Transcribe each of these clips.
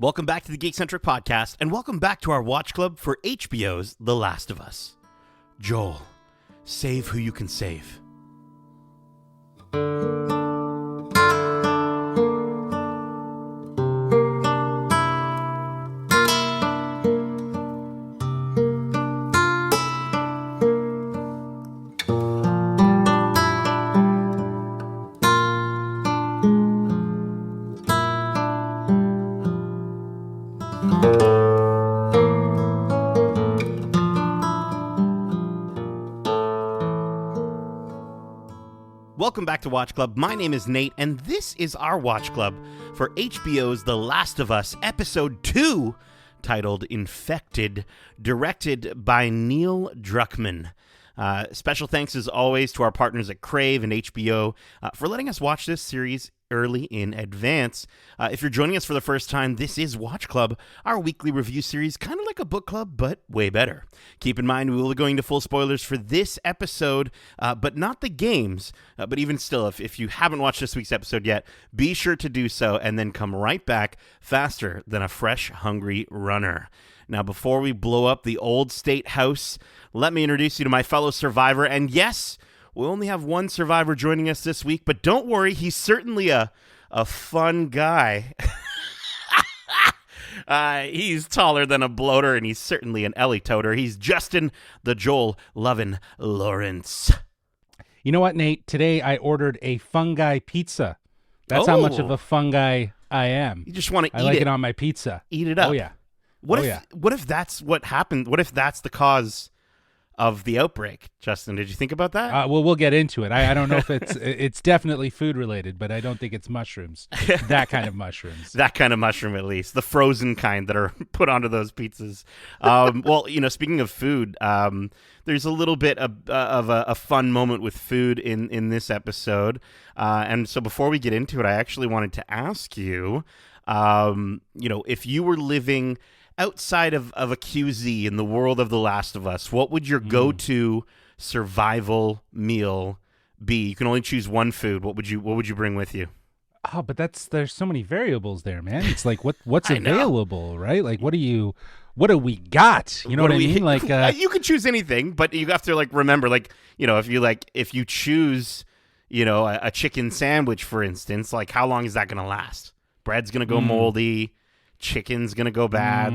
Welcome back to the Geekcentric podcast, and welcome back to our watch club for HBO's The Last of Us. Joel, save who you can save. Welcome back to Watch Club. My name is Nate, and this is our Watch Club for HBO's The Last of Us, Episode 2, titled Infected, directed by Neil Druckmann. Special thanks, as always, to our partners at Crave and HBO for letting us watch this series early in advance. If you're joining us for the first time, this is Watch Club, our weekly review series, kind of like a book club, but way better. Keep in mind, we will be going to full spoilers for this episode, but not the games. But even still, if you haven't watched this week's episode yet, be sure to do so and then come right back faster than a fresh, hungry runner. Now, before we blow up the old state house, let me introduce you to my fellow survivor. And yes, we only have one survivor joining us this week, but don't worry, he's certainly a fun guy. He's taller than a bloater, and he's certainly an Ellie toter. He's Justin, the Joel-lovin' Lawrence. You know what, Nate? Today I ordered a fungi pizza. That's how much of a fungi I am. You just want to eat it. I like it on my pizza. Eat it up. Oh, yeah. What if that's what happened? What if that's the cause of the outbreak? Justin, did you think about that? Well, we'll get into it. I don't know if it's definitely food related, but I don't think it's mushrooms. That kind of mushrooms. That kind of mushroom, at least. The frozen kind that are put onto those pizzas. Well, speaking of food, there's a little bit of a fun moment with food in this episode. And so before we get into it, I actually wanted to ask you, if you were living outside of a QZ in the world of The Last of Us, what would your go-to survival meal be? You can only choose one food. What would you bring with you? Oh, but there's so many variables there, man. It's like what's available, right? Like what do we got? You know what I mean? Like you can choose anything, but you have to remember, if you choose, a chicken sandwich, for instance, like how long is that going to last? Bread's going to go moldy. Chicken's going to go bad.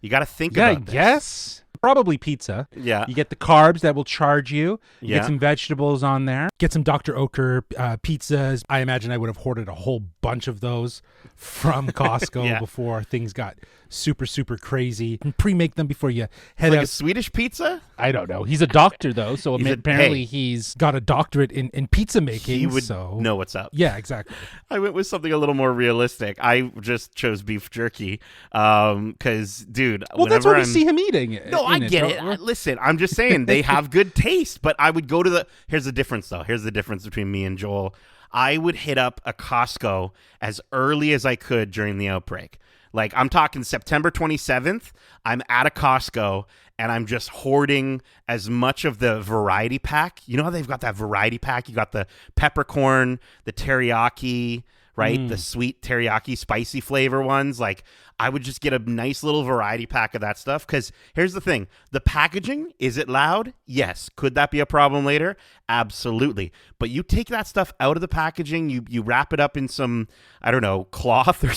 You got to think about this. Yeah, I guess. Probably pizza. Yeah. You get the carbs that will charge you. You Yeah. get some vegetables on there. Get some Dr. Oetker pizzas. I imagine I would have hoarded a whole bunch of those from Costco Yeah. before things got super, super crazy. And pre-make them before you head Like out. a Swedish pizza? I don't know. He's a doctor, though, so apparently hey. he's got a doctorate in pizza making. He would know what's up. Yeah, exactly. I went with something a little more realistic. I just chose beef jerky because, dude, Well, that's what we see him eating. No, I get it. Listen, I'm just saying they have good taste, but I would go to here's the difference, though. Here's the difference between me and Joel. I would hit up a Costco as early as I could during the outbreak. Like, I'm talking September 27th, I'm at a Costco, and I'm just hoarding as much of the variety pack. You know how they've got that variety pack? You got the peppercorn, the teriyaki, right? The sweet teriyaki spicy flavor ones. Like, I would just get a nice little variety pack of that stuff. Because here's the thing. The packaging, is it loud? Yes. Could that be a problem later? Absolutely. But you take that stuff out of the packaging, you wrap it up in some, I don't know, cloth or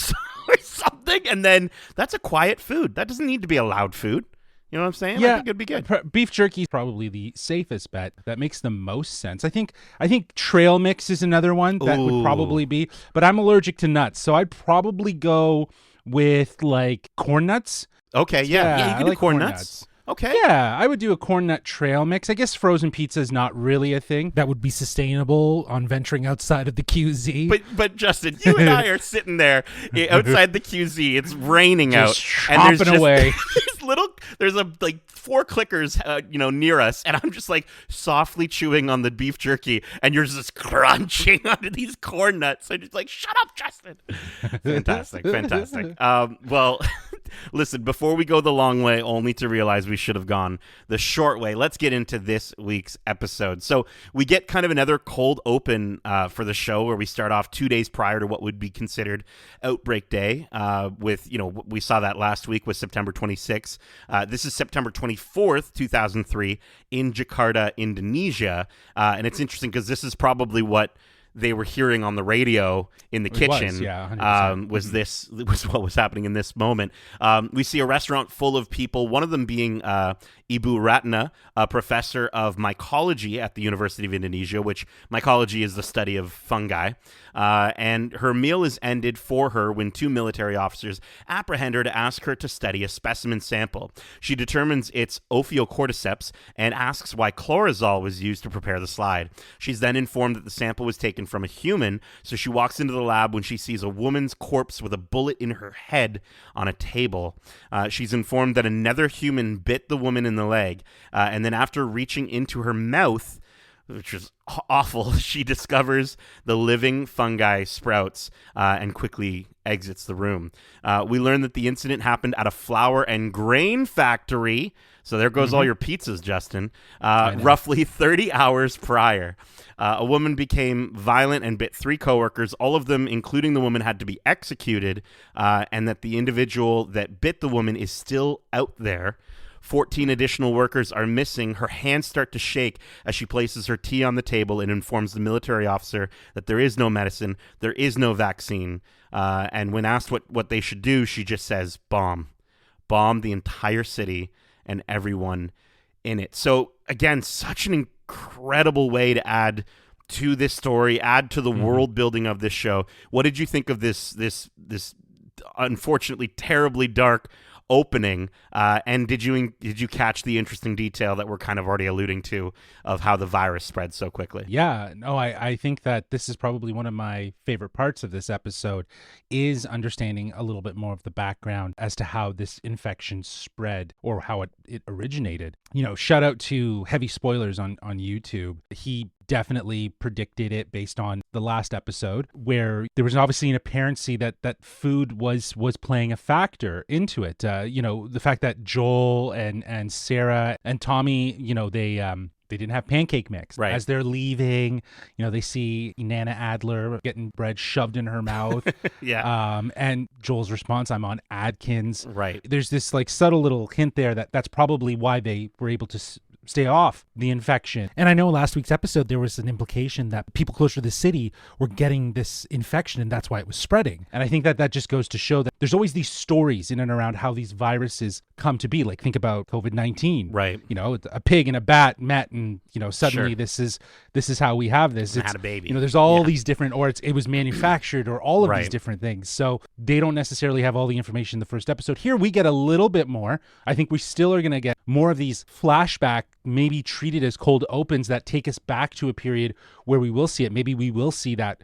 something, and then that's a quiet food. That doesn't need to be a loud food. You know what I'm saying? Yeah, I think it'd be good. Beef jerky is probably the safest bet. That makes the most sense. I think trail mix is another one that would probably be. But I'm allergic to nuts, so I'd probably go with like corn nuts. Okay, yeah, you can do corn nuts. Okay. Yeah, I would do a corn nut trail mix. I guess frozen pizza is not really a thing that would be sustainable on venturing outside of the QZ. But Justin, you and I are sitting there outside the QZ. It's raining just out, and there's away. There's like 4 clickers, near us, and I'm just like softly chewing on the beef jerky, and you're just crunching onto these corn nuts. I'm just like, shut up, Justin. Fantastic. Well, Listen, before we go the long way, only to realize we should have gone the short way, let's get into this week's episode. So we get kind of another cold open for the show where we start off 2 days prior to what would be considered Outbreak Day with, we saw that last week was September 26th. This is September 24th, 2003 in Jakarta, Indonesia. And it's interesting because this is probably what they were hearing on the radio in the kitchen. Was what was happening in this moment. We see a restaurant full of people, one of them being Ibu Ratna, a professor of mycology at the University of Indonesia, which mycology is the study of fungi. And her meal is ended for her when two military officers apprehend her to ask her to study a specimen sample. She determines it's Ophiocordyceps and asks why chlorazol was used to prepare the slide. She's then informed that the sample was taken from a human, so she walks into the lab when she sees a woman's corpse with a bullet in her head on a table. She's informed that another human bit the woman in the leg, and then after reaching into her mouth, which is awful, she discovers the living fungi sprouts and quickly exits the room. We learn that the incident happened at a flour and grain factory. So there goes all your pizzas, Justin. Roughly 30 hours prior. A woman became violent and bit 3 coworkers. All of them, including the woman, had to be executed, and that the individual that bit the woman is still out there. 14 additional workers are missing. Her hands start to shake as she places her tea on the table and informs the military officer that there is no medicine, there is no vaccine. And when asked what they should do, she just says, bomb. Bomb the entire city and everyone in it. So, again, such an incredible way to add to this story, add to the world building of this show. What did you think of this unfortunately terribly dark opening, and did you catch the interesting detail that we're kind of already alluding to of how the virus spread so quickly? Yeah, no, I think that this is probably one of my favorite parts of this episode is understanding a little bit more of the background as to how this infection spread or how it originated. Shout out to Heavy Spoilers on YouTube. He definitely predicted it based on the last episode where there was obviously an apparency that food was playing a factor into it. The fact that Joel and Sarah and Tommy, they didn't have pancake mix. Right. As they're leaving, they see Nana Adler getting bread shoved in her mouth. Yeah. And Joel's response, I'm on Adkins. Right. There's this subtle little hint there that's probably why they were able to stay off the infection. And I know last week's episode, there was an implication that people closer to the city were getting this infection and that's why it was spreading. And I think that just goes to show that there's always these stories in and around how these viruses come to be. Like think about COVID-19. Right. A pig and a bat met and, suddenly this is how we have this. It's had a baby. There's all these different, or it was manufactured or all of these different things. So they don't necessarily have all the information in the first episode. Here we get a little bit more. I think we still are going to get more of these flashback, maybe treated as cold opens that take us back to a period where we will see it. Maybe we will see that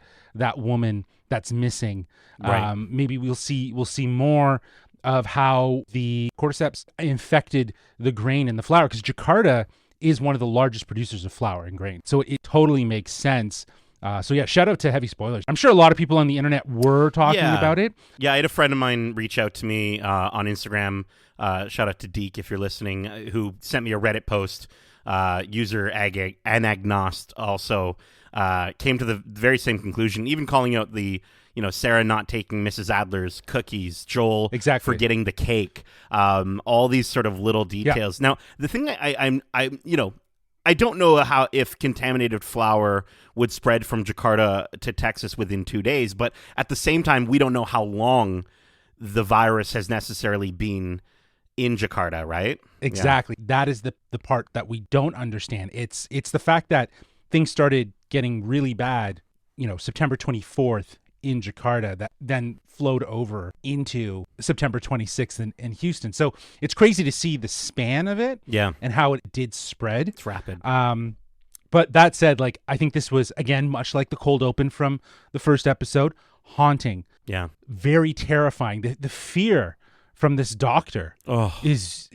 woman that's missing. Right. Maybe we'll see more of how the cordyceps infected the grain and the flour, because Jakarta is one of the largest producers of flour and grain. So it totally makes sense. Shout out to Heavy Spoilers. I'm sure a lot of people on the internet were talking about it. Yeah, I had a friend of mine reach out to me on Instagram. Shout out to Deke if you're listening, who sent me a Reddit post. User Anagnost also came to the very same conclusion, even calling out the Sarah not taking Mrs. Adler's cookies, Joel forgetting the cake, all these sort of little details. Now, the thing I don't know if contaminated flour would spread from Jakarta to Texas within 2 days, but at the same time, we don't know how long the virus has necessarily been in Jakarta, right? Exactly. Yeah. That is the part that we don't understand. It's the fact that things started getting really bad, September 24th in Jakarta, that then flowed over into September 26th in Houston. So it's crazy to see the span of it and how it did spread. It's rapid. But that said, I think this was, again, much like the cold open from the first episode, haunting. Yeah. Very terrifying. The fear from this doctor is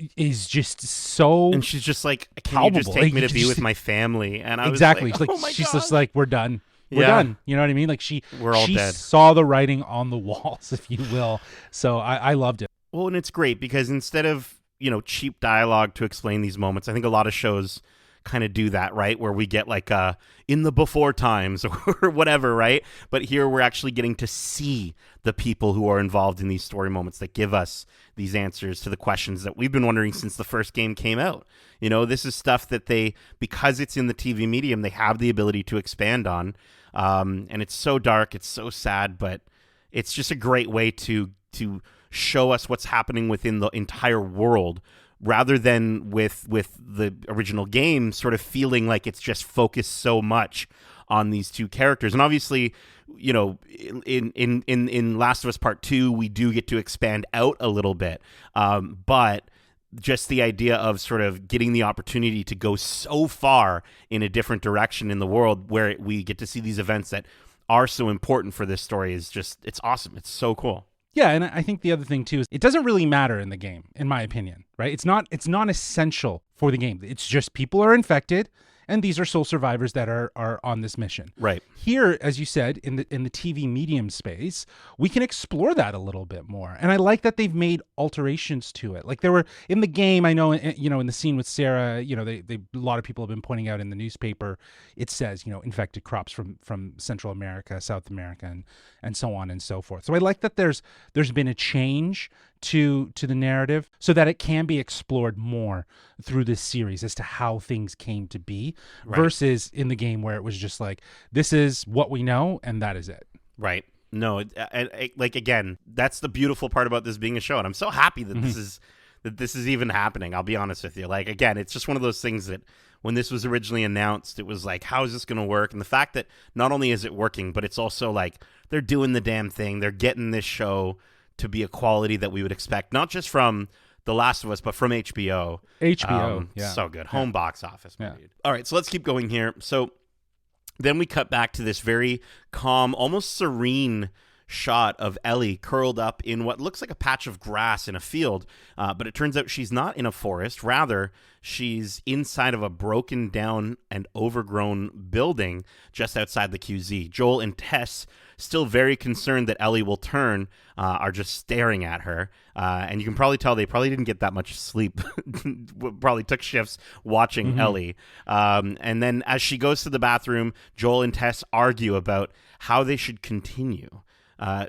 just so. And she's just like, can palpable. You just take me to be with my family? And I was exactly. like, oh my she's God. just like, we're done. We're done. You know what I mean? We're all dead. Saw the writing on the walls, if you will. So I loved it. Well, and it's great because instead of, cheap dialogue to explain these moments, I think a lot of shows kind of do that, right? Where we get like in the before times or whatever, right? But here we're actually getting to see the people who are involved in these story moments that give us these answers to the questions that we've been wondering since the first game came out. This is stuff that because it's in the TV medium, they have the ability to expand on. And it's so dark, it's so sad, but it's just a great way to show us what's happening within the entire world, rather than with the original game sort of feeling like it's just focused so much on these two characters. And obviously, in Last of Us Part 2, we do get to expand out a little bit. But just the idea of sort of getting the opportunity to go so far in a different direction in the world where we get to see these events that are so important for this story is just, it's awesome. It's so cool. Yeah, and I think the other thing too is it doesn't really matter in the game, in my opinion, right? It's not essential for the game. It's just people are infected, and these are sole survivors that are on this mission. Right. Here, as you said, in the TV medium space, we can explore that a little bit more. And I like that they've made alterations to it. Like there were in the game, I know, in the scene with Sarah, they a lot of people have been pointing out in the newspaper, it says, infected crops from Central America, South America, and so on and so forth. So I like that there's been a change to the narrative so that it can be explored more through this series as to how things came to be, right, versus in the game where it was just like, this is what we know and that is it. Right. No, like, again, that's the beautiful part about this being a show, and I'm so happy that this is even happening. I'll be honest with you. Like, again, it's just one of those things that when this was originally announced, it was like, how is this going to work? And the fact that not only is it working, but it's also like they're doing the damn thing. They're getting this show to be a quality that we would expect, not just from The Last of Us, but from HBO. Yeah. So good. Home box office. Yeah. All right, so let's keep going here. So then we cut back to this very calm, almost serene shot of Ellie curled up in what looks like a patch of grass in a field, but it turns out she's not in a forest. Rather, she's inside of a broken down and overgrown building just outside the QZ. Joel and Tess, still very concerned that Ellie will turn, are just staring at her. And you can probably tell they probably didn't get that much sleep. Probably took shifts watching Ellie. And then as she goes to the bathroom, Joel and Tess argue about how they should continue.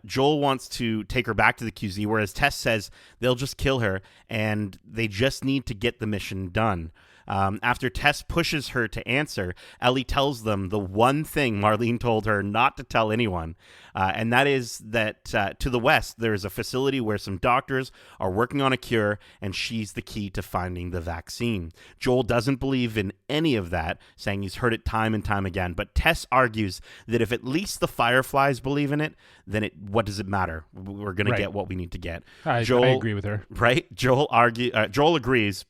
Joel wants to take her back to the QZ, whereas Tess says they'll just kill her and they just need to get the mission done. After Tess pushes her to answer, Ellie tells them the one thing Marlene told her not to tell anyone, and that is that to the west, there is a facility where some doctors are working on a cure, and she's the key to finding the vaccine. Joel doesn't believe in any of that, saying he's heard it time and time again, but Tess argues that if at least the Fireflies believe in it, then what does it matter? We're going to get what we need to get. I agree with her. Right? Joel agrees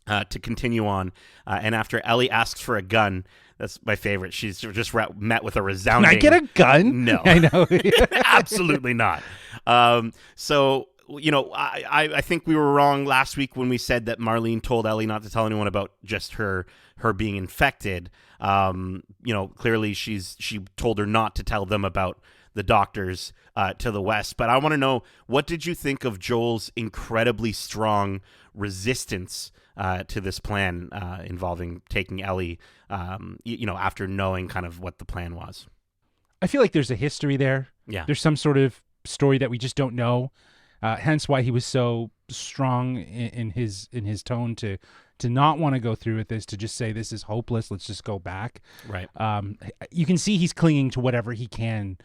to continue on, and after Ellie asks for a gun, that's my favorite. She's just met with a resounding. Can I get a gun? No, I know, absolutely not. So I think we were wrong last week when we said that Marlene told Ellie not to tell anyone about just her being infected. Clearly she told her not to tell them about the doctors to the west. But I want to know, what did you think of Joel's incredibly strong resistance to this plan involving taking Ellie, after knowing kind of what the plan was? I feel like there's a history there. Yeah. There's some sort of story that we just don't know. Hence why he was so strong in his tone to not want to go through with this, to just say this is hopeless. Let's just go back. Right. You can see he's clinging to whatever he can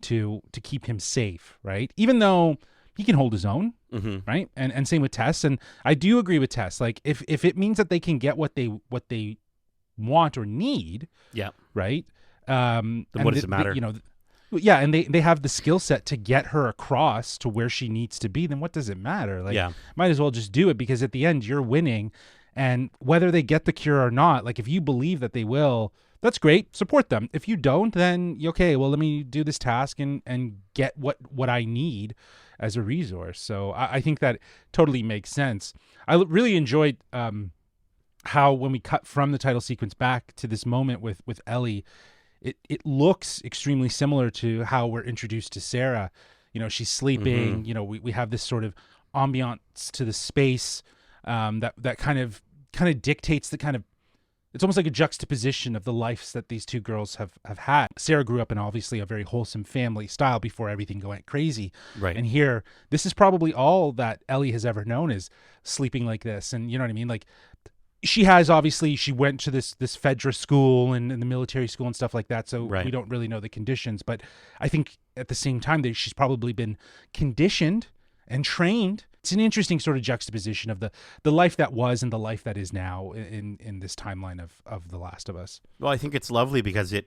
to keep him safe, right? Even though he can hold his own, right? And same with Tess. And I do agree with Tess. Like if it means that they can get what they want or need, yeah, right? Then what does it matter? Yeah, and they have the skill set to get her across to where she needs to be. Then what does it matter? Like, might as well just do it, because at the end you're winning, and whether they get the cure or not, like if you believe that they will, that's great. Support them. If you don't, then okay, well, let me do this task and get what I need as a resource. So I think that totally makes sense. I really enjoyed how when we cut from the title sequence back to this moment with Ellie, it looks extremely similar to how we're introduced to Sarah. She's sleeping. We have this sort of ambiance to the space that kind of dictates the kind of, it's almost like a juxtaposition of the lives that these two girls have had. Sarah grew up in obviously a very wholesome family style before everything went crazy. Right. And here, this is probably all that Ellie has ever known, is sleeping like this. And you know what I mean? Like, she went to this Fedra school and the military school and stuff like that. So Right. we don't really know the conditions. But I think at the same time that she's probably been conditioned and trained. It's an interesting sort of juxtaposition of the life that was and the life that is now in this timeline of The Last of Us. Well, I think it's lovely because it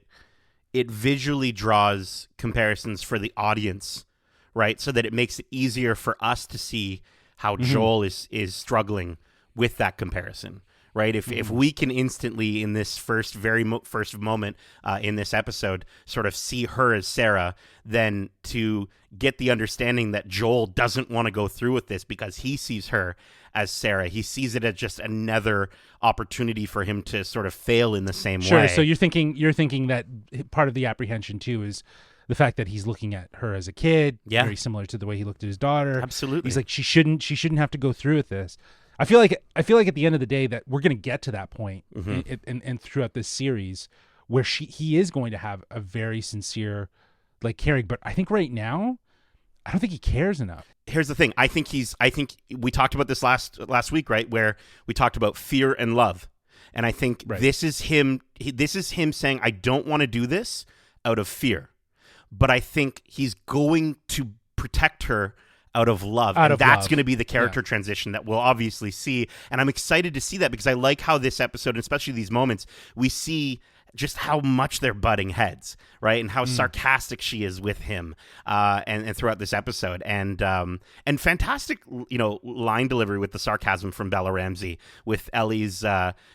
visually draws comparisons for the audience, right? So that it makes it easier for us to see how Joel is struggling with that comparison, right? If we can instantly in this first moment in this episode sort of see her as Sarah, then to get the understanding that Joel doesn't want to go through with this because he sees her as Sarah. He sees it as just another opportunity for him to sort of fail in the same way. Sure. So you're thinking that part of the apprehension too is the fact that he's looking at her as a kid, very similar to the way he looked at his daughter. Absolutely. He's like, she shouldn't have to go through with this. I feel like at the end of the day that we're going to get to that point and throughout this series where he is going to have a very sincere, like, caring. But I think right now, I don't think he cares enough. Here's the thing. I think we talked about this last week, right? Where we talked about fear and love. And I think this is him saying, I don't want to do this out of fear. But I think he's going to protect her out of love. And that's going to be the character transition that we'll obviously see. And I'm excited to see that because I like how this episode, and especially these moments, we see just how much they're butting heads, right? And how sarcastic she is with him and throughout this episode. And fantastic, line delivery with the sarcasm from Bella Ramsey with Ellie's,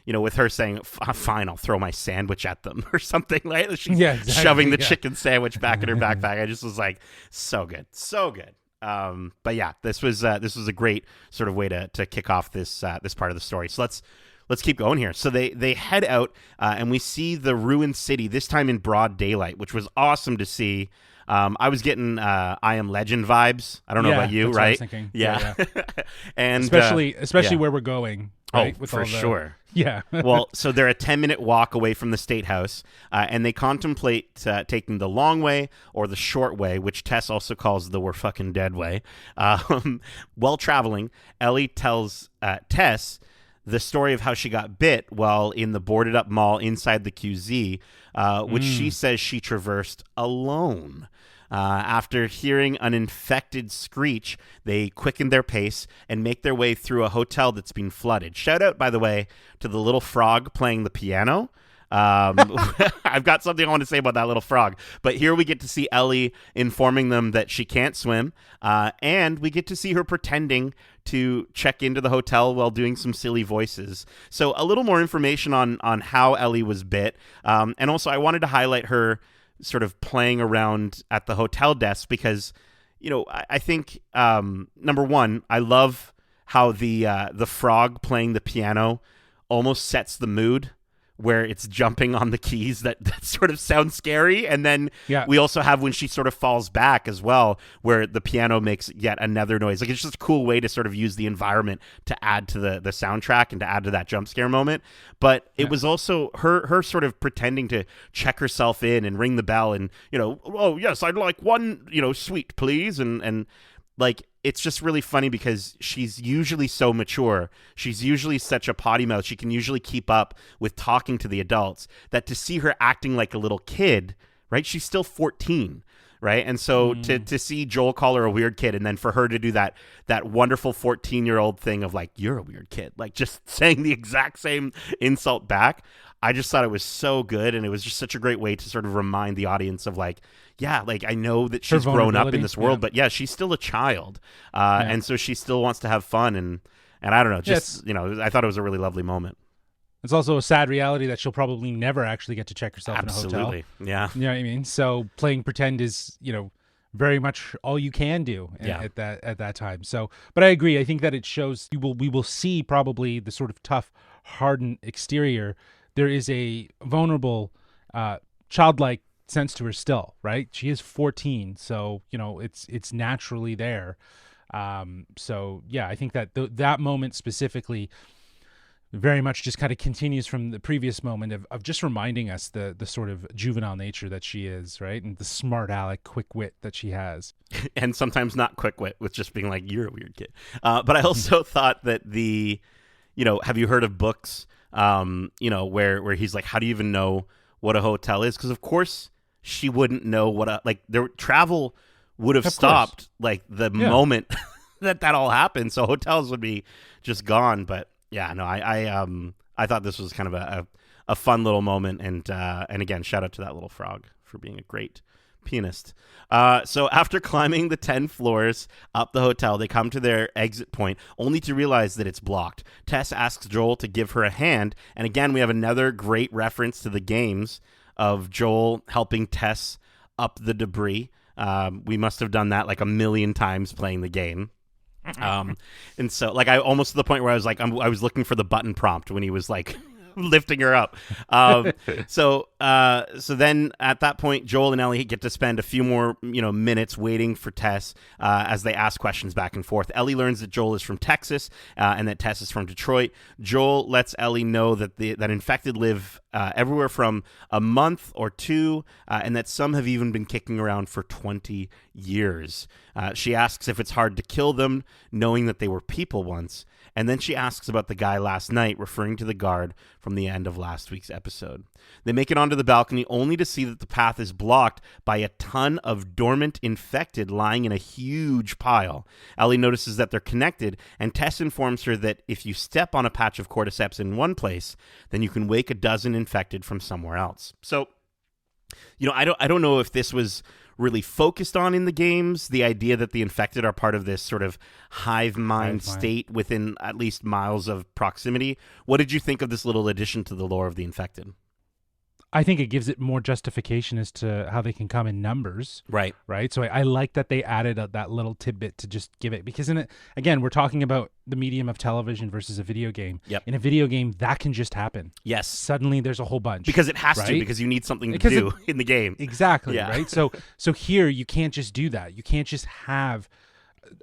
with her saying, fine, I'll throw my sandwich at them or something. Like she's shoving the chicken sandwich back in her backpack. I just was like, so good. So good. But yeah, this was a great sort of way to kick off this part of the story. So let's keep going here. So they head out and we see the ruined city, this time in broad daylight, which was awesome to see. I was getting I Am Legend vibes. I don't know about you, that's right? What I was thinking. Yeah. And especially where we're going. Right? Oh, for sure. Yeah. Well, so they're a 10-minute walk away from the State House, and they contemplate taking the long way or the short way, which Tess also calls the we're fucking dead way. While traveling, Ellie tells Tess the story of how she got bit while in the boarded-up mall inside the QZ, which she says she traversed alone. After hearing an infected screech, they quicken their pace and make their way through a hotel that's been flooded. Shout out, by the way, to the little frog playing the piano. I've got something I want to say about that little frog. But here we get to see Ellie informing them that she can't swim, and we get to see her pretending to check into the hotel while doing some silly voices. So a little more information on how Ellie was bit. And also I wanted to highlight her sort of playing around at the hotel desk because, I think, number one, I love how the frog playing the piano almost sets the mood where it's jumping on the keys that sort of sounds scary. And then we also have when she sort of falls back as well, where the piano makes yet another noise. Like, it's just a cool way to sort of use the environment to add to the soundtrack and to add to that jump scare moment. But it was also her sort of pretending to check herself in and ring the bell and, oh yes, I'd like one, sweet please. And like, it's just really funny because she's usually so mature. She's usually such a potty mouth. She can usually keep up with talking to the adults, that to see her acting like a little kid, right? She's still 14, right? And so to see Joel call her a weird kid, and then for her to do that wonderful 14-year-old thing of like, you're a weird kid, like just saying the exact same insult back. I just thought it was so good, and it was just such a great way to sort of remind the audience of like, yeah, like I know that she's grown up in this world, but yeah, she's still a child, and so she still wants to have fun, and I don't know, just I thought it was a really lovely moment. It's also a sad reality that she'll probably never actually get to check herself Absolutely. in a hotel. Yeah, you know what I mean. So playing pretend is very much all you can do at that time. So, but I agree. I think that it shows we will see probably the sort of tough, hardened exterior. There is a vulnerable, childlike sense to her still, right? She is 14, so it's naturally there. So yeah, I think that that moment specifically very much just kind of continues from the previous moment of just reminding us the sort of juvenile nature that she is, right? And the smart aleck quick wit that she has. And sometimes not quick wit with just being like, you're a weird kid. But I also thought that have you heard of books, where he's like, how do you even know what a hotel is? Because of course she wouldn't know their travel would have stopped like the moment that all happened. So hotels would be just gone. But yeah, no, I thought this was kind of a fun little moment, and again, shout out to that little frog for being a great pianist. So after climbing the 10 floors up the hotel, they come to their exit point, only to realize that it's blocked. Tess asks Joel to give her a hand, and again, we have another great reference to the games of Joel helping Tess up the debris. We must have done that like a million times playing the game. And so like I almost to the point where I was like I was looking for the button prompt when he was like lifting her up. So then at that point, Joel and Ellie get to spend a few more minutes waiting for Tess as they ask questions back and forth. Ellie learns that Joel is from Texas and that Tess is from Detroit. Joel lets Ellie know that that infected live everywhere from a month or two, and that some have even been kicking around for 20 years. She asks if it's hard to kill them, knowing that they were people once. And then she asks about the guy last night, referring to the guard from the end of last week's episode. They make it onto the balcony only to see that the path is blocked by a ton of dormant infected lying in a huge pile. Ellie notices that they're connected, and Tess informs her that if you step on a patch of cordyceps in one place, then you can wake a dozen infected from somewhere else. So, I don't know if this was really focused on in the games, the idea that the infected are part of this sort of hive mind state within at least miles of proximity. What did you think of this little addition to the lore of the infected? I think it gives it more justification as to how they can come in numbers. Right. So I like that they added that little tidbit to just give it, because again, we're talking about the medium of television versus a video game. Yep. In a video game, that can just happen. Yes. Suddenly there's a whole bunch. Because it has to, because you need something to do in the game. Exactly. Yeah. Right. So here you can't just do that. You can't just have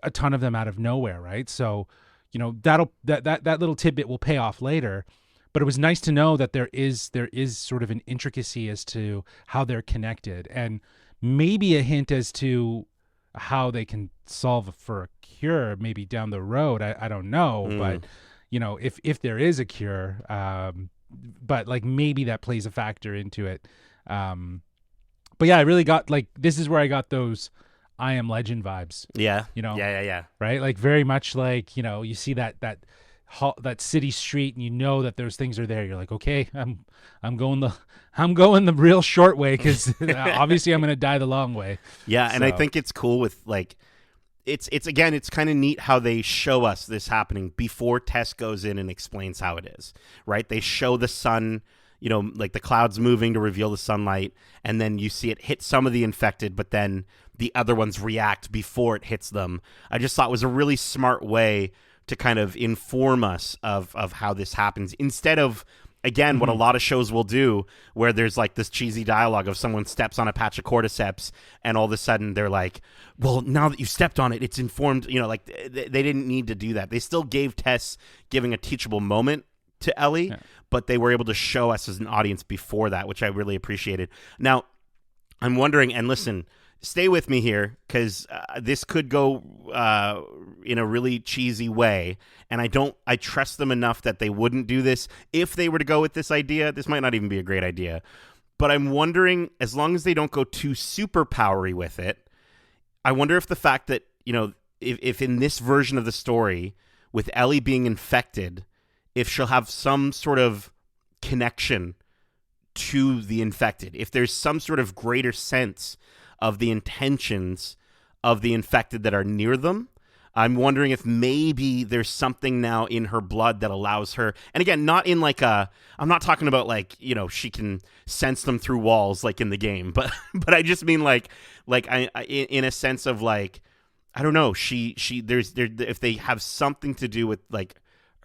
a ton of them out of nowhere. Right. So, that little tidbit will pay off later. But it was nice to know that there is sort of an intricacy as to how they're connected, and maybe a hint as to how they can solve for a cure maybe down the road. I don't know, but if there is a cure, but like maybe that plays a factor into it. But yeah, I really got this is where I got those I Am Legend vibes. Yeah. Yeah. Right. Like very much like, you see that city street, and that those things are there. You're like, okay, I'm going the real short way, because obviously I'm going to die the long way. Yeah, and I think it's cool with it's kind of neat how they show us this happening before Tess goes in and explains how it is. Right? They show the sun, like the clouds moving to reveal the sunlight, and then you see it hit some of the infected, but then the other ones react before it hits them. I just thought it was a really smart way to kind of inform us of how this happens, instead of, again, what a lot of shows will do, where there's like this cheesy dialogue of someone steps on a patch of cordyceps, and all of a sudden they're like, well, now that you stepped on it, it's informed, they didn't need to do that. They still gave Tess giving a teachable moment to Ellie, but they were able to show us as an audience before that, which I really appreciated. Now, I'm wondering, and listen, stay with me here, because this could go in a really cheesy way, and I trust them enough that they wouldn't do this. If they were to go with this idea, this might not even be a great idea, but I'm wondering, as long as they don't go too super powery with it, I wonder if the fact that, if in this version of the story, with Ellie being infected, if she'll have some sort of connection to the infected, if there's some sort of greater sense of the intentions of the infected that are near them. I'm wondering if maybe there's something now in her blood that allows her, and again, not in I'm not talking about she can sense them through walls like in the game, but I just mean in a sense of I don't know, if they have something to do with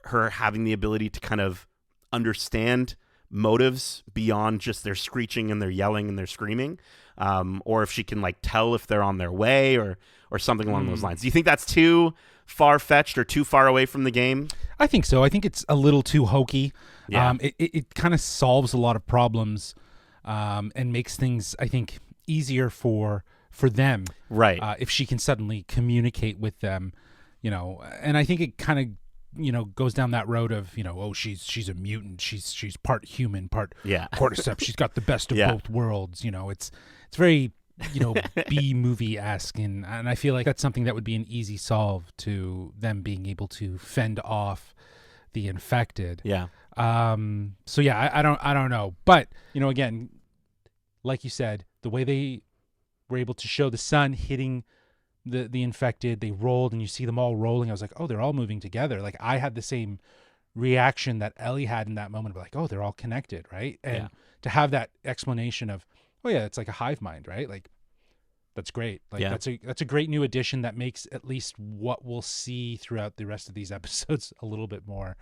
her having the ability to kind of understand motives beyond just their screeching and their yelling and their screaming, or if she can like tell if they're on their way or something along those lines. Do you think that's too far-fetched or too far away from the game? I think so. I think it's a little too hokey. Yeah. It kind of solves a lot of problems, and makes things, I think, easier for them. Right. If she can suddenly communicate with them, and I think it kind of, goes down that road of, oh, she's a mutant. She's part human, part cordyceps. She's got the best of both worlds. It's very, B movie-esque, and I feel like that's something that would be an easy solve to them being able to fend off the infected. Yeah. So yeah, I don't know, but again, like you said, the way they were able to show the sun hitting the infected, they rolled, and you see them all rolling. I was like, oh, they're all moving together. Like, I had the same reaction that Ellie had in that moment, like, oh, they're all connected, right? And to have that explanation of, oh yeah, it's like a hive mind, right? Like, that's great. Like, that's a great new addition that makes at least what we'll see throughout the rest of these episodes a little bit more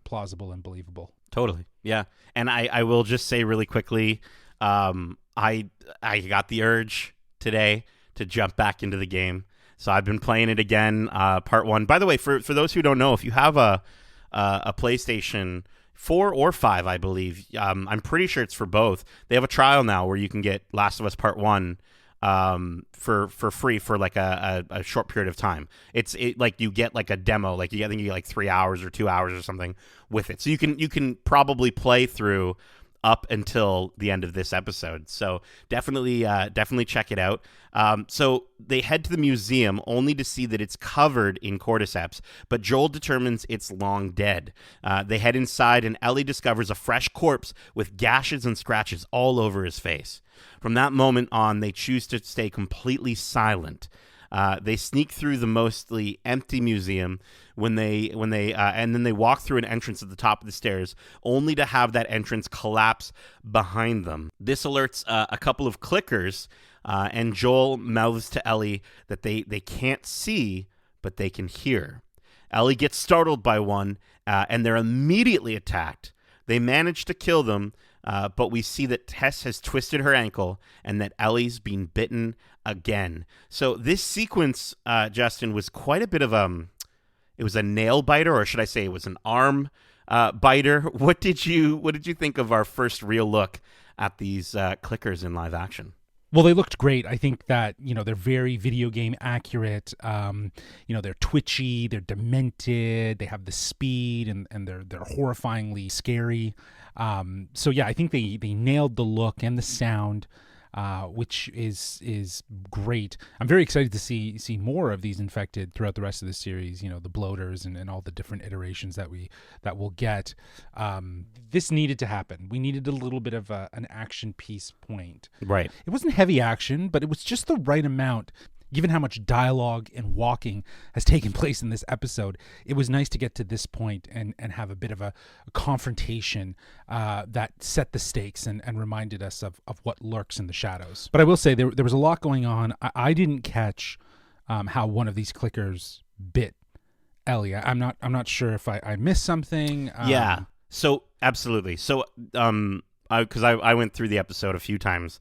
plausible and believable. Totally. Yeah. And I will just say really quickly, I got the urge today to jump back into the game. So I've been playing it again, part 1. By the way, for those who don't know, if you have a PlayStation 4 or 5, I believe, I'm pretty sure it's for both. They have a trial now where you can get Last of Us Part 1 for free for like a short period of time. It's like you get like a demo, like I think you get like 3 hours or 2 hours or something with it. So you can probably play through up until the end of this episode. So definitely check it out. So they head to the museum only to see that it's covered in cordyceps, but Joel determines it's long dead. They head inside, and Ellie discovers a fresh corpse with gashes and scratches all over his face. From that moment on, they choose to stay completely silent. They sneak through the mostly empty museum and then they walk through an entrance at the top of the stairs, only to have that entrance collapse behind them. This alerts a couple of clickers, and Joel mouths to Ellie that they can't see, but they can hear. Ellie gets startled by one, and they're immediately attacked. They manage to kill them, but we see that Tess has twisted her ankle and that Ellie's been bitten again. So this sequence, Justin, was quite a bit of it was a nail biter, or should I say it was an arm biter. What did you think of our first real look at these clickers in live action? Well, they looked great. I think that, they're very video game accurate. They're twitchy, they're demented, they have the speed, and they're horrifyingly scary. So yeah, I think they nailed the look and the sound, which is great. I'm very excited to see more of these infected throughout the rest of the series. The bloaters and all the different iterations that we'll get. This needed to happen. We needed a little bit of an action piece point. Right. It wasn't heavy action, but it was just the right amount. Given how much dialogue and walking has taken place in this episode, it was nice to get to this point and have a bit of a confrontation that set the stakes and reminded us of what lurks in the shadows. But I will say there was a lot going on. I didn't catch how one of these clickers bit Ellie. I'm not sure if I missed something. Yeah. So absolutely. So because I went through the episode a few times.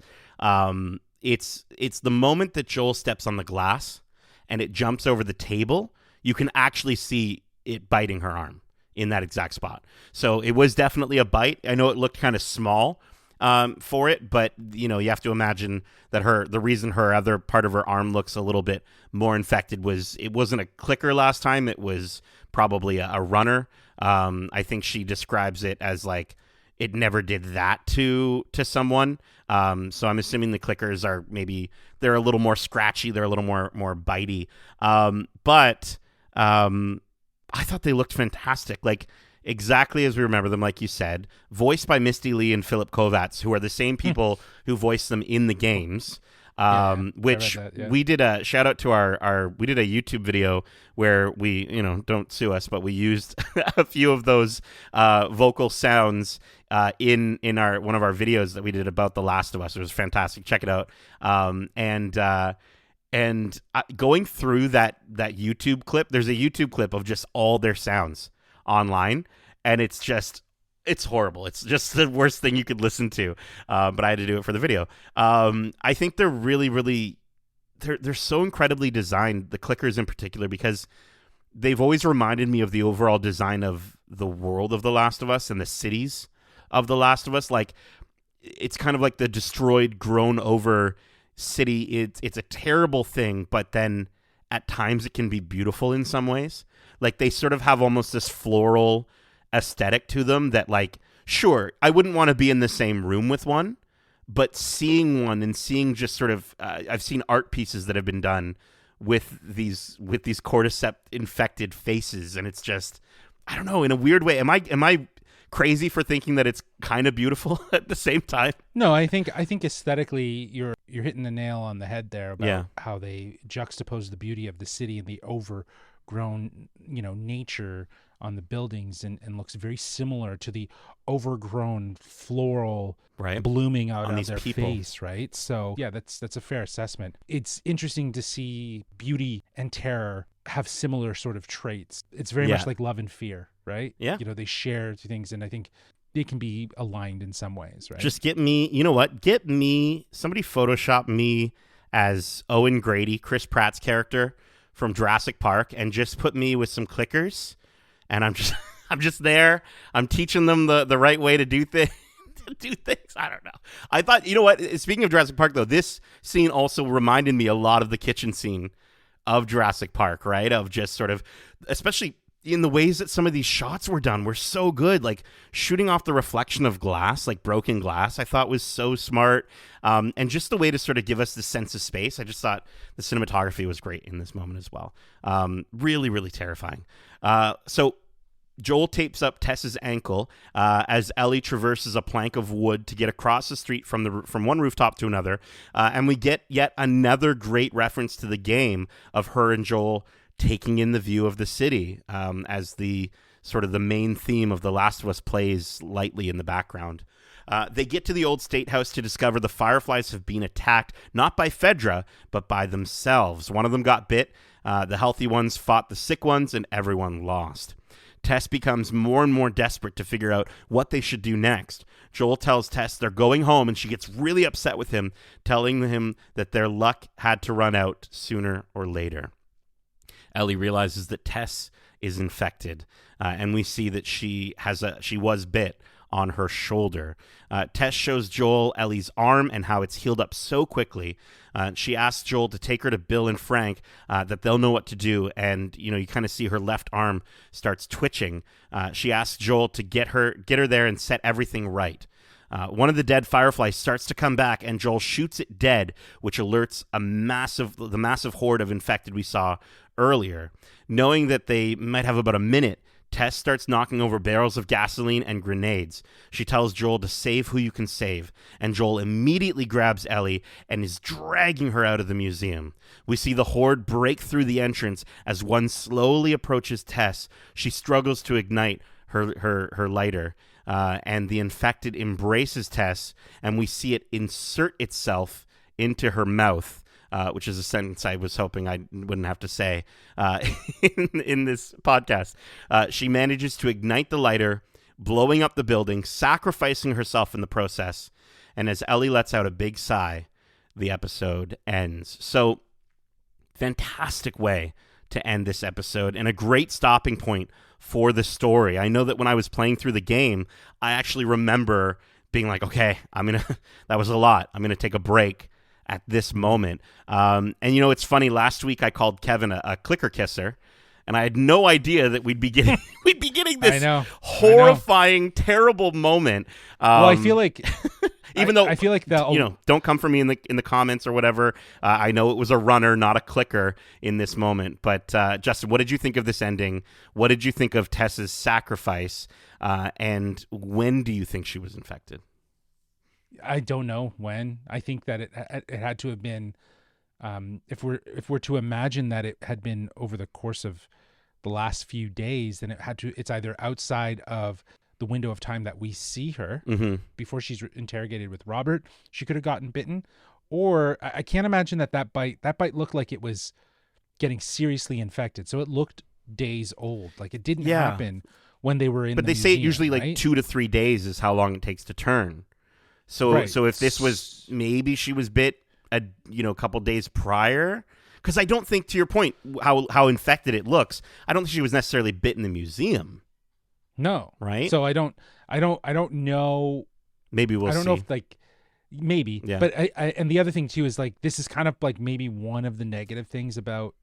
It's the moment that Joel steps on the glass and it jumps over the table, you can actually see it biting her arm in that exact spot. So it was definitely a bite. I know it looked kind of small for it, but you have to imagine that the reason her other part of her arm looks a little bit more infected was it wasn't a clicker last time. It was probably a runner. I think she describes it as like it never did that to someone. So I'm assuming the clickers are they're a little more scratchy. They're a little more bitey. But I thought they looked fantastic. Like exactly as we remember them, like you said, voiced by Misty Lee and Philip Kovacs, who are the same people who voiced them in the games. Which we did a shout out to we did a YouTube video where we, don't sue us, but we used a few of those vocal sounds in one of our videos that we did about The Last of Us. It was fantastic. Check it out. And going through that YouTube clip, there's a YouTube clip of just all their sounds online, and it's just It's horrible. It's just the worst thing you could listen to. But I had to do it for the video. I think they're really, really, they're so incredibly designed, the clickers in particular, because they've always reminded me of the overall design of the world of The Last of Us and the cities of The Last of Us. Like, it's kind of like the destroyed, grown over city. It's a terrible thing, but then at times it can be beautiful in some ways. Like, they sort of have almost this floral aesthetic to them that, like, sure, I wouldn't want to be in the same room with one, but seeing one and seeing just sort of, I've seen art pieces that have been done with these cordyceps infected faces, and it's just, I don't know, in a weird way. Am I crazy for thinking that it's kind of beautiful at the same time? No, I think aesthetically you're hitting the nail on the head there about how they juxtapose the beauty of the city and the overgrown, nature on the buildings, and looks very similar to the overgrown floral blooming out on of their people. face, right? So yeah, that's a fair assessment. It's interesting to see beauty and terror have similar sort of traits. It's very much like love and fear, right? Yeah. They share things, and I think they can be aligned in some ways, right? Just get me, somebody Photoshop me as Owen Grady, Chris Pratt's character from Jurassic Park, and just put me with some clickers, and I'm just there. I'm teaching them the right way to do things. I don't know. I thought, speaking of Jurassic Park, though, this scene also reminded me a lot of the kitchen scene of Jurassic Park, right? Of just sort of, especially in the ways that some of these shots were done, were so good. Like shooting off the reflection of glass, like broken glass, I thought was so smart. And just the way to sort of give us the sense of space. I just thought the cinematography was great in this moment as well. Really, really terrifying. So Joel tapes up Tess's ankle as Ellie traverses a plank of wood to get across the street from one rooftop to another. And we get yet another great reference to the game of her and Joel taking in the view of the city, as the sort of the main theme of The Last of Us plays lightly in the background. They get to the old state house to discover the Fireflies have been attacked, not by Fedra, but by themselves. One of them got bit. The healthy ones fought the sick ones, and everyone lost. Tess becomes more and more desperate to figure out what they should do next. Joel tells Tess they're going home, and she gets really upset with him, telling him that their luck had to run out sooner or later. Ellie realizes that Tess is infected, and we see that she was bit on her shoulder. Tess shows Joel Ellie's arm and how it's healed up so quickly. She asks Joel to take her to Bill and Frank, that they'll know what to do, and you kind of see her left arm starts twitching. She asks Joel to get her there and set everything right. One of the dead Fireflies starts to come back, and Joel shoots it dead, which alerts the massive horde of infected we saw earlier. Knowing that they might have about a minute, Tess starts knocking over barrels of gasoline and grenades. She tells Joel to save who you can save, and Joel immediately grabs Ellie and is dragging her out of the museum. We see the horde break through the entrance as one slowly approaches Tess. She struggles to ignite her lighter, and the infected embraces Tess, and we see it insert itself into her mouth. Which is a sentence I was hoping I wouldn't have to say in this podcast. She manages to ignite the lighter, blowing up the building, sacrificing herself in the process. And as Ellie lets out a big sigh, the episode ends. So, fantastic way to end this episode, and a great stopping point for the story. I know that when I was playing through the game, I actually remember being like, okay, that was a lot. I'm going to take a break at this moment. And it's funny, last week I called Kevin a clicker kisser, and I had no idea that we'd be getting this horrifying, terrible moment. Well, I feel like even though I feel like don't come for me in the comments or whatever. I know it was a runner, not a clicker in this moment. But Justin, what did you think of this ending? What did you think of Tess's sacrifice? And when do you think she was infected? I don't know when. I think that it had to have been, if we're to imagine that it had been over the course of the last few days, then it's either outside of the window of time that we see her before she's interrogated with Robert. She could have gotten bitten, or I can't imagine that bite looked like it was getting seriously infected. So it looked days old. Like it didn't happen when they were in. But the they say it museum, usually like right? 2 to 3 days is how long it takes to turn. So Right. so if this was maybe she was bit a couple days prior, because I don't think, to your point, how infected it looks, I don't think she was necessarily bit in the museum. No. Right. So I don't know. Maybe we'll see. I don't know if like maybe. Yeah. But I and the other thing too is like this is kind of like maybe one of the negative things about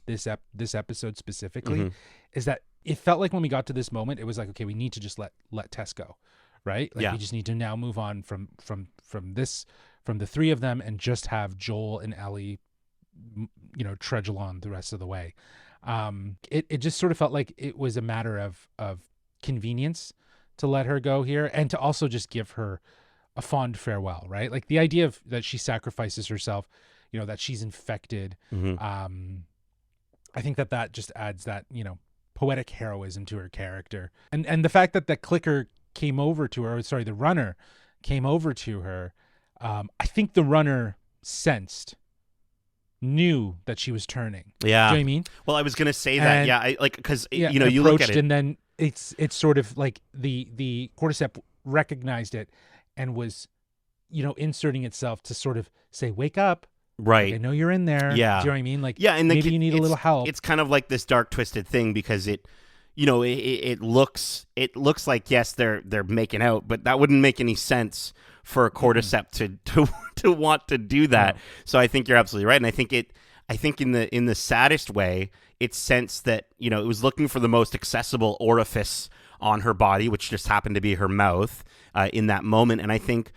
this episode specifically Mm-hmm. is that it felt like when we got to this moment, it was like, okay, we need to just let Tess go, right? Like we just need to now move on from the three of them and just have Joel and Ellie, trudge along the rest of the way. It just sort of felt like it was a matter of convenience to let her go here and to also just give her a fond farewell, right? Like the idea of that she sacrifices herself, that she's infected. Mm-hmm. I think that just adds that, poetic heroism to her character. And the fact that the clicker came over to her, the runner came over to her. I think the runner knew that she was turning. Yeah. Do you know what I mean? Well, I was going to say that. And- Yeah. I like, because, Yeah, you look at it. and then it's sort of like the cordyceps recognized it and was, inserting itself to sort of say, wake up. Right. I know you're in there. Yeah. Do you know what I mean? Like, Yeah, and maybe you need a little help. It's kind of like this dark, twisted thing because it looks like, yes, they're making out, but that wouldn't make any sense for a cordyceps to want to do that. No. So I think you're absolutely right, and I think in the saddest way, it sensed that it was looking for the most accessible orifice on her body, which just happened to be her mouth in that moment, and I think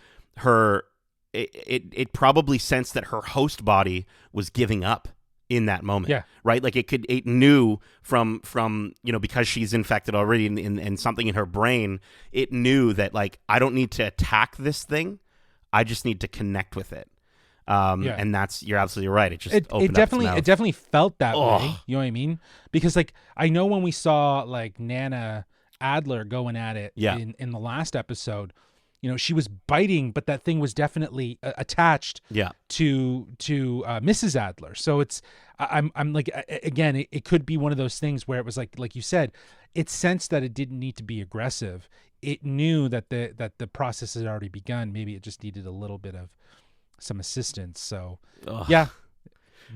it probably sensed that her host body was giving up in that moment. Yeah. Right. Like it knew from because she's infected already and something in her brain, it knew that like, I don't need to attack this thing. I just need to connect with it. And you're absolutely right. It just opened up its mouth. It definitely felt that Oh. way. You know what I mean? Because like, I know when we saw like Nana Adler going at it in the last episode, she was biting, but that thing was definitely attached to Mrs. Adler. So I'm like, again, it could be one of those things where it was like you said, it sensed that it didn't need to be aggressive. It knew that the process had already begun. Maybe it just needed a little bit of some assistance. So yeah,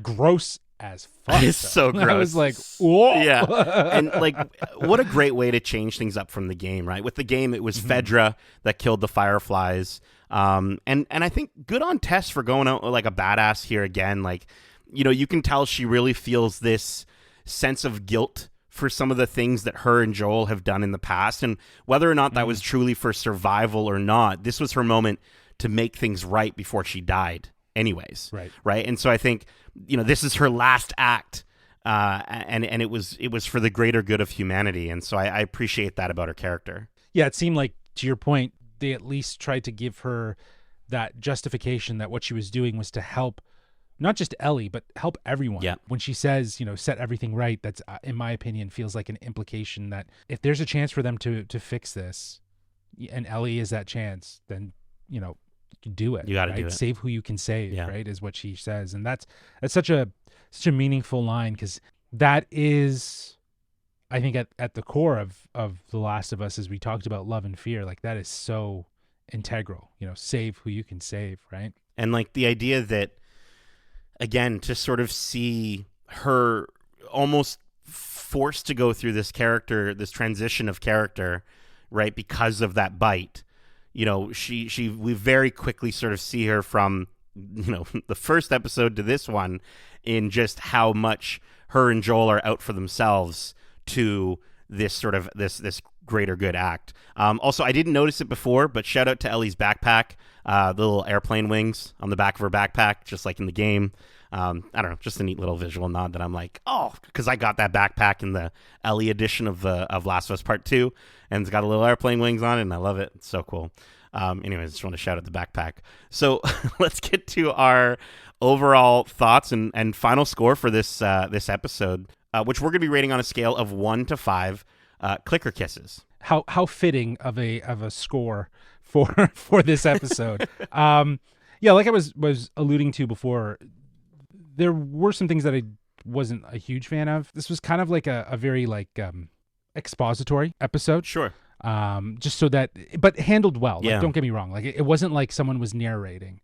gross as fuck. It's so gross. I was like, whoa. Yeah. And like, what a great way to change things up from the game, right? With the game, it was Fedra that killed the Fireflies. And I think good on Tess for going out like a badass here again. Like, you can tell she really feels this sense of guilt for some of the things that her and Joel have done in the past. And whether or not that was truly for survival or not, this was her moment to make things right before she died anyways. Right. And so I think, this is her last act. And it was for the greater good of humanity. And so I appreciate that about her character. Yeah. It seemed like, to your point, they at least tried to give her that justification that what she was doing was to help not just Ellie, but help everyone. Yeah. When she says, set everything right, that's, in my opinion, feels like an implication that if there's a chance for them to fix this and Ellie is that chance, then, do it. You got to do it. Save who you can save, right, is what she says. And that's such a meaningful line, because that is, I think, at the core of The Last of Us, as we talked about love and fear, like that is so integral, save who you can save, right? And like the idea that, again, to sort of see her almost forced to go through this transition of character, right, because of that bite. We very quickly sort of see her from, the first episode to this one in just how much her and Joel are out for themselves to this sort of this greater good act. Also, I didn't notice it before, but shout out to Ellie's backpack, the little airplane wings on the back of her backpack, just like in the game. I don't know, just a neat little visual nod that I'm like, oh, because I got that backpack in the Ellie edition of Last of Us Part 2, and it's got a little airplane wings on it, and I love it. It's so cool. Anyways, just want to shout out the backpack. So let's get to our overall thoughts and final score for this episode, which we're going to be rating on a scale of 1 to 5 clicker kisses. How fitting of a score for this episode. Yeah, like I was alluding to before, there were some things that I wasn't a huge fan of. This was kind of like a very like expository episode. Sure. Just so that, but handled well. Like, Yeah. don't get me wrong. Like, it wasn't like someone was narrating.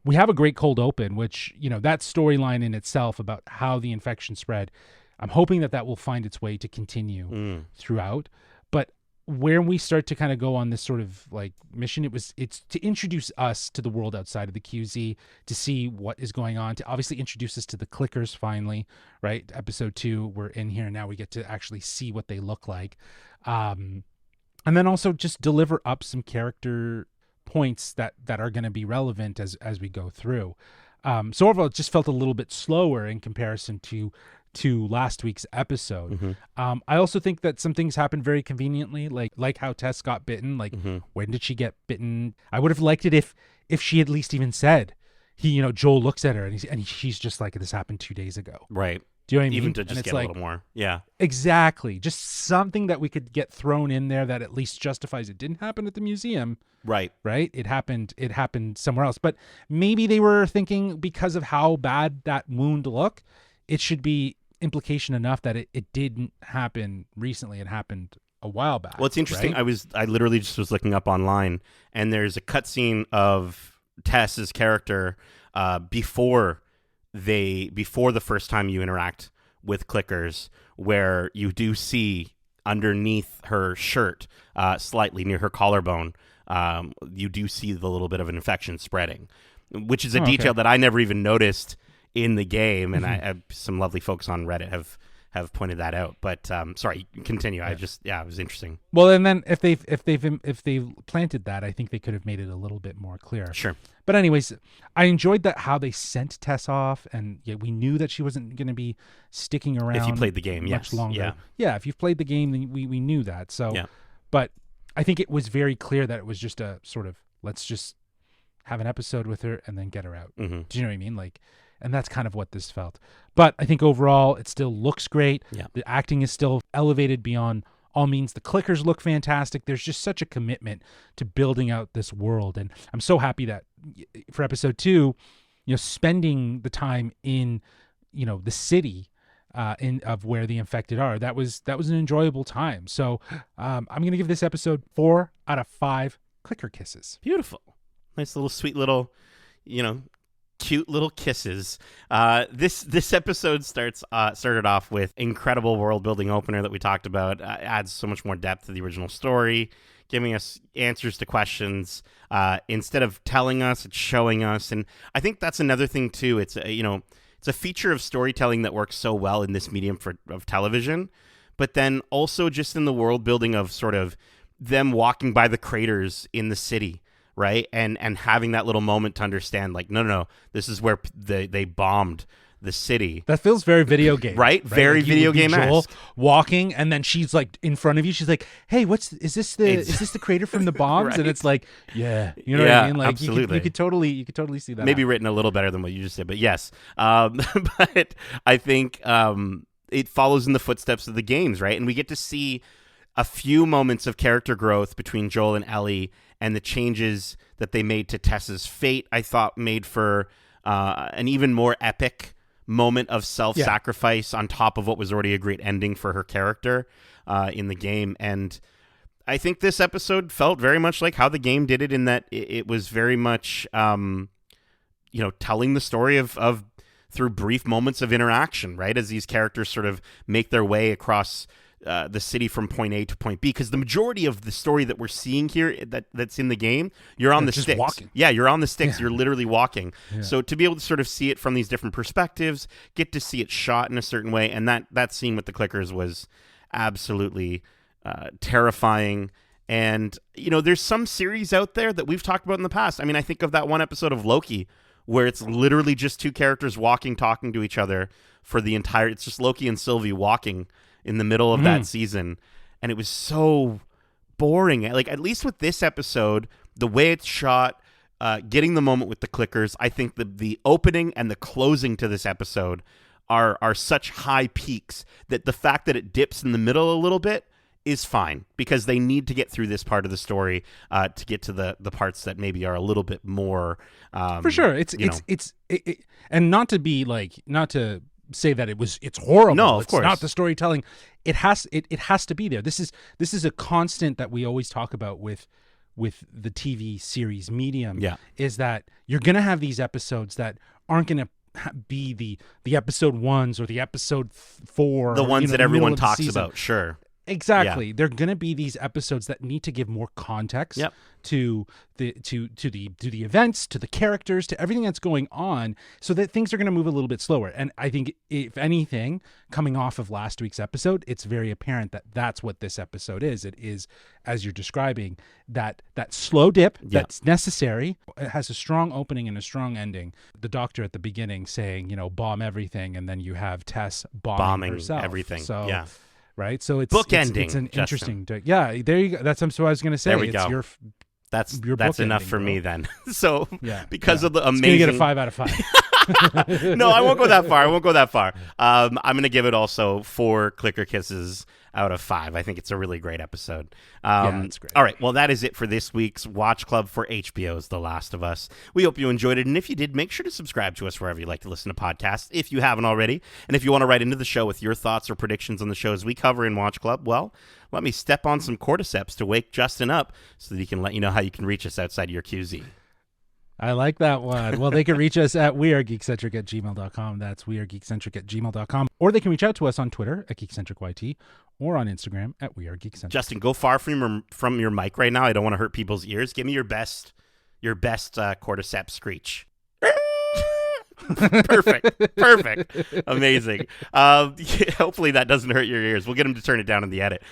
We have a great cold open, which, that storyline in itself about how the infection spread, I'm hoping that will find its way to continue throughout. But where we start to kind of go on this sort of like mission, it's to introduce us to the world outside of the QZ, to see what is going on, to obviously introduce us to the clickers finally, right? Episode 2, we're in here, and now we get to actually see what they look like. And then also just deliver up some character points that are going to be relevant as we go through. So overall, it just felt a little bit slower in comparison to last week's episode. I also think that some things happened very conveniently, like how Tess got bitten. Like, when did she get bitten? I would have liked it if she at least even said, Joel looks at her and she's just like, this happened 2 days ago. Right. Do you know what I mean? Even to just get a little more. Yeah. Exactly. Just something that we could get thrown in there that at least justifies it didn't happen at the museum. Right. Right? It happened somewhere else. But maybe they were thinking, because of how bad that wound looked, it should be implication enough that it didn't happen recently. It happened a while back. Well, it's interesting. Right? I literally just was looking up online, and there's a cutscene of Tess's character before the first time you interact with clickers, where you do see underneath her shirt, slightly near her collarbone, you do see the little bit of an infection spreading, which is a detail that I never even noticed in the game, and I some lovely folks on Reddit have pointed that out. But sorry, continue. Yeah. It was interesting. Well, and then if they've planted that, I think they could have made it a little bit more clear. Sure. But anyways, I enjoyed that how they sent Tess off, and we knew that she wasn't going to be sticking around. If you played the game, much yes. longer. Yeah. If you've played the game, then we knew that. So, but I think it was very clear that it was just a sort of, let's just have an episode with her and then get her out. Do you know what I mean? Like, and that's kind of what this felt. But I think overall, it still looks great. Yeah. The acting is still elevated beyond all means. The clickers look fantastic. There's just such a commitment to building out this world. And I'm so happy that for episode 2, spending the time in, the city of where the infected are, that was an enjoyable time. So I'm going to give this episode 4 out of 5 clicker kisses. Beautiful. Nice little sweet little, cute little kisses. This episode started off with incredible world building opener that we talked about. Adds so much more depth to the original story, giving us answers to questions. Instead of telling us, it's showing us, and I think that's another thing too. It's a feature of storytelling that works so well in this medium of television, but then also just in the world building of sort of them walking by the craters in the city. Right. And having that little moment to understand, like, no, this is where they bombed the city. That feels very video game. Right? Very like video game Joel walking, and then she's like in front of you. She's like, hey, is this the crater from the bombs? Right. And it's like, what I mean? Like, absolutely. You could totally see that. Maybe written a little better than what you just did, but yes. But I think it follows in the footsteps of the games, right? And we get to see a few moments of character growth between Joel and Ellie, and the changes that they made to Tess's fate, I thought, made for an even more epic moment of self-sacrifice on top of what was already a great ending for her character in the game. And I think this episode felt very much like how the game did it, in that it was very much, telling the story of through brief moments of interaction, right? As these characters sort of make their way across the city from point A to point B, because the majority of the story that we're seeing here that's in the game, you're on the sticks. Walking. Yeah, you're on the sticks. Yeah. You're literally walking. Yeah. So to be able to sort of see it from these different perspectives, get to see it shot in a certain way, and that scene with the clickers was absolutely terrifying. And, there's some series out there that we've talked about in the past. I mean, I think of that one episode of Loki where it's literally just two characters walking, talking to each other for the entire... It's just Loki and Sylvie walking in the middle of that season, and it was so boring. Like, at least with this episode, the way it's shot, getting the moment with the clickers, I think the opening and the closing to this episode are such high peaks that the fact that it dips in the middle a little bit is fine, because they need to get through this part of the story to get to the parts that maybe are a little bit more for sure. It's and not to say that it's horrible. No, of it's course. not the storytelling. It has to be there. This is a constant that we always talk about with the TV series medium. Yeah. Is that you're gonna have these episodes that aren't gonna be the episode 1s or the episode 4, The ones that everyone talks season. about, sure. Exactly. Yeah. They're going to be these episodes that need to give more context to the events, to the characters, to everything that's going on, so that things are going to move a little bit slower. And I think, if anything, coming off of last week's episode, it's very apparent that that's what this episode is. It is, as you're describing, that slow dip that's necessary. It has a strong opening and a strong ending. The doctor at the beginning saying, bomb everything, and then you have Tess bombing herself. Everything. So, yeah. Right, so it's bookending. It's an Justin. interesting. Yeah, there you go. That's what I was going to say. There we go. That's enough for me then. So because of the amazing, you get a 5 out of 5. No, I won't go that far. I'm going to give it also 4 clicker kisses out of 5. I think it's a really great episode. It's great. All right, well, that is it for this week's Watch Club for HBO's The Last of Us. We hope you enjoyed it, and if you did, make sure to subscribe to us wherever you like to listen to podcasts, if you haven't already. And if you want to write into the show with your thoughts or predictions on the shows we cover in Watch Club, well, let me step on some cordyceps to wake Justin up so that he can let you know how you can reach us outside your QZ. I like that one. Well, they can reach us at wearegeekcentric@gmail.com. That's wearegeekcentric@gmail.com. Or they can reach out to us on Twitter at GeekcentricYT or on Instagram at wearegeekcentric. Justin, go far from your mic right now. I don't want to hurt people's ears. Give me your best cordyceps screech. Perfect. Amazing. Hopefully that doesn't hurt your ears. We'll get him to turn it down in the edit.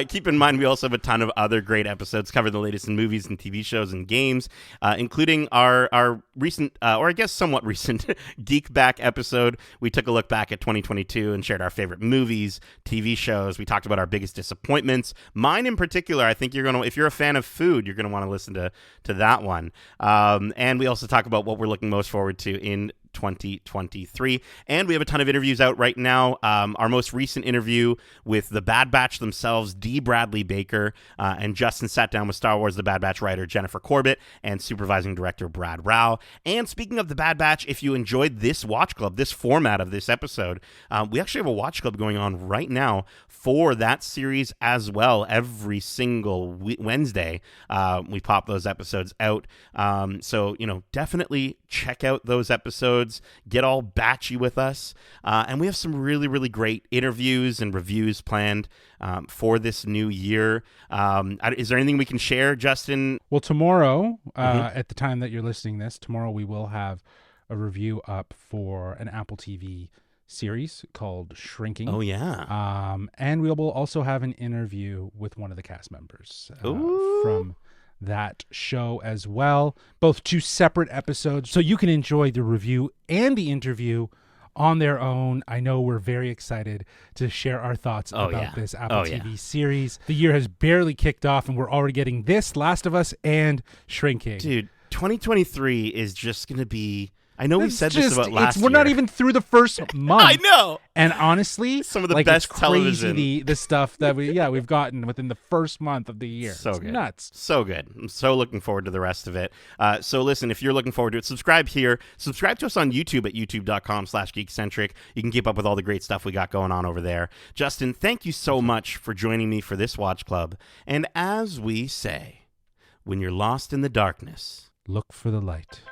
Keep in mind, we also have a ton of other great episodes covering the latest in movies and TV shows and games, including our recent, or I guess somewhat recent, Geek Back episode. We took a look back at 2022 and shared our favorite movies, TV shows. We talked about our biggest disappointments. Mine in particular, I think if you're a fan of food, you're going to want to listen to that one. And we also talk about what we're looking most forward to in 2023, and we have a ton of interviews out right now. Our most recent interview with the Bad Batch themselves, D. Bradley Baker, and Justin sat down with Star Wars The Bad Batch writer Jennifer Corbett and supervising director Brad Rao. And speaking of The Bad Batch, if you enjoyed this Watch Club, this format of this episode, we actually have a Watch Club going on right now for that series as well. Every single Wednesday, we pop those episodes out. So, definitely check out those episodes. Get all batchy with us. And we have some really, really great interviews and reviews planned for this new year. Is there anything we can share, Justin? Well, tomorrow, at the time that you're listening tomorrow we will have a review up for an Apple TV series called Shrinking. Oh, yeah. And we will also have an interview with one of the cast members from that show as well. Both 2 separate episodes, so you can enjoy the review and the interview on their own. I know we're very excited to share our thoughts about this Apple TV series. The year has barely kicked off, and we're already getting this, Last of Us, and Shrinking. Dude, 2023 is just going to be... I know we said this about last year. We're not even through the first month. I know. And honestly, some of the best television. The stuff that we've gotten within the first month of the year. So it's good. Nuts. So good. I'm so looking forward to the rest of it. So listen, if you're looking forward to it, subscribe here. Subscribe to us on YouTube at youtube.com/geekcentric. You can keep up with all the great stuff we got going on over there. Justin, thank you so much for joining me for this Watch Club. And as we say, when you're lost in the darkness, look for the light.